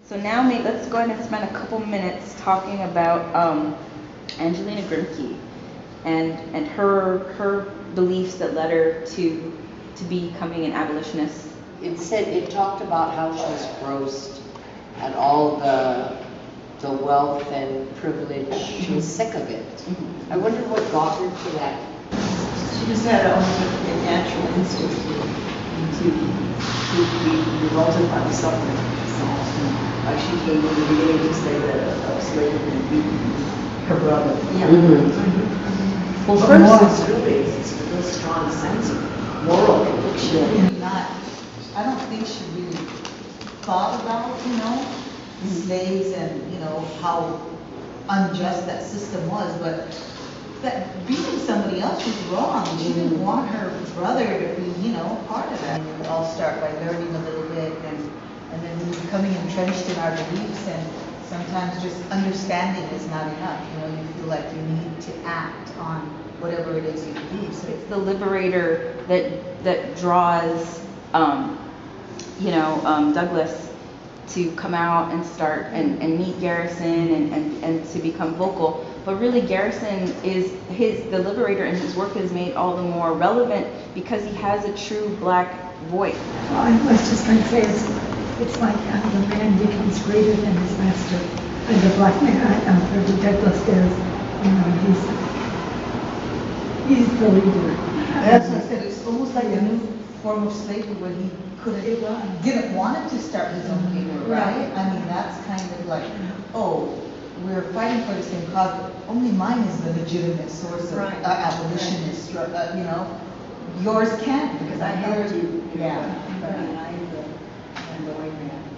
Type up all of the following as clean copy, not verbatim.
So now let's go ahead and spend a couple minutes talking about Angelina Grimke and her beliefs that led her to becoming an abolitionist. It talked about how she was grossed and all the wealth and privilege. She was sick of it. I wonder what got her to that. She just had a natural instinct to be revolted by the suffering. Like she came in the beginning to say that a slave had beaten her brother. Yeah. Well, But first, more is really, it's a real strong sense of moral conviction. I don't think she really thought about, slaves and, how unjust that system was, but that beating somebody else was wrong. She didn't want her brother to be, part of that. And we all start by learning a little bit and then becoming entrenched in our beliefs, and sometimes just understanding is not enough. You feel like you need to act on whatever it is you believe. So It's the liberator that draws, Douglas to come out and start and meet Garrison and to become vocal. But really, Garrison the liberator, and his work is made all the more relevant because he has a true black voice. Well, I was just going to say it's like the man becomes greater than his master, and the black man, Frederick Douglass is, he's the leader. that's what I said. It's almost like a new form of slavery where he didn't want to start his own paper, right? I mean, that's kind of like, we're fighting for the same cause, but only mine is the legitimate source of abolitionist, Yours can't, because I heard you. Yeah.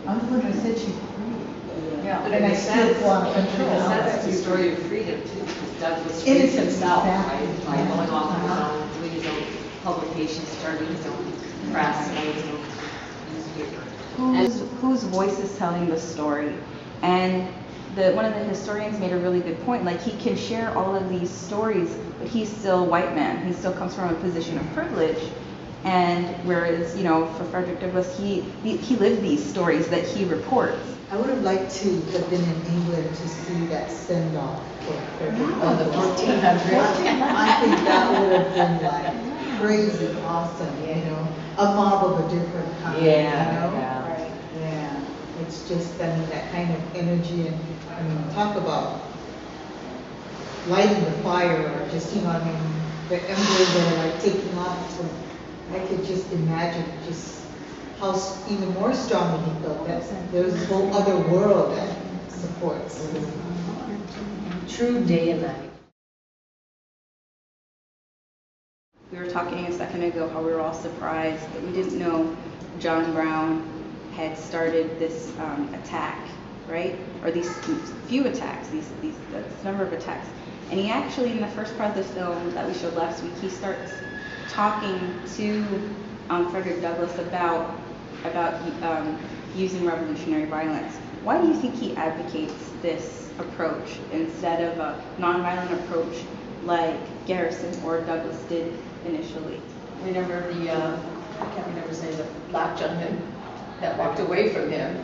I'm the one who said she free. Yeah, but And I still want control. That's the story of freedom too, because Douglas freed himself, right? By going off on his own, doing his own publications, starting his own press, and his own newspaper. Whose voice is telling the story? And one of the historians made a really good point. Like, he can share all of these stories, but he's still a white man. He still comes from a position of privilege. And whereas, for Frederick Douglass, he lived these stories that he reports. I would have liked to have been in England to see that send-off for Frederick Douglass. The 1400s. I think that would have been like crazy awesome, a mob of a different kind, Yeah. Yeah, it's just, that kind of energy, and talk about lighting the fire, or just, the embers are like taking off. So I could just imagine just how even more strongly he felt that there's this whole other world that supports. True day and night. We were talking a second ago how we were all surprised that we didn't know John Brown had started this attack, right? Or these few attacks, this number of attacks. And he actually, in the first part of the film that we showed last week, he starts talking to Frederick Douglass about using revolutionary violence. Why do you think he advocates this approach instead of a nonviolent approach like Garrison or Douglass did initially? Remember I can't remember his name, the black gentleman that walked away from him.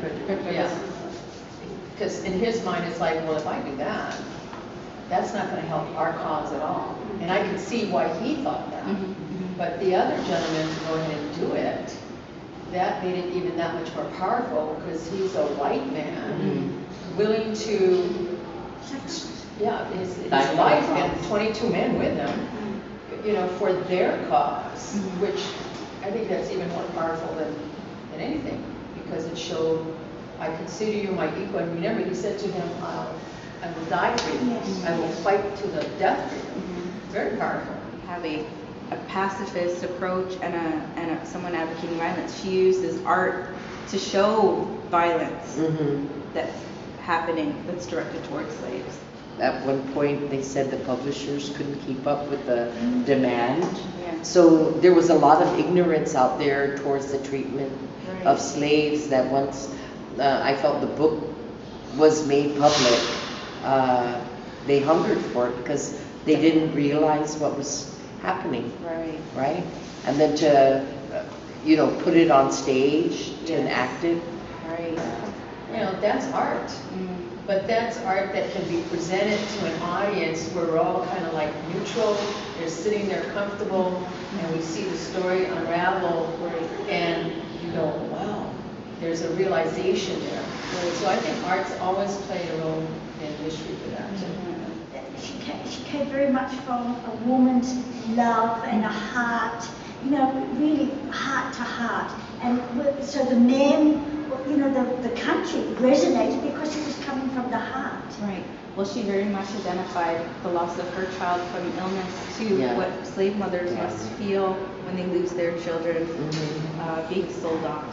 Because in his mind, it's like, well, if I do that, that's not going to help our cause at all. And I can see why he thought that. But the other gentleman to go ahead and do it, that made it even that much more powerful, because he's a white man willing to, his life and 22 men with him, for their cause, which I think that's even more powerful than anything, because it showed, I consider you my equal. And remember, he said to him, I will die for you. I will fight to the death for you. Very powerful. We have a pacifist approach and someone advocating violence. She uses art to show violence that's happening, that's directed towards slaves. At one point, they said the publishers couldn't keep up with the demand. Yeah. So there was a lot of ignorance out there towards the treatment of slaves, that once I felt the book was made public, they hungered for it because they didn't realize what was happening. Right? And then to, put it on stage, to enact it. Right. You know, that's art. But that's art that can be presented to an audience where we're all kind of like neutral, they're sitting there comfortable, and we see the story unravel, and you go, wow, there's a realization there. So I think art's always played a role in history for that. She came very much from a woman's love and a heart, you know, really heart to heart. And so the men, you know, the country resonated because she was coming from the heart. Right. Well, she very much identified the loss of her child from illness to Yeah. what slave mothers Yeah. must feel when they lose their children being sold off.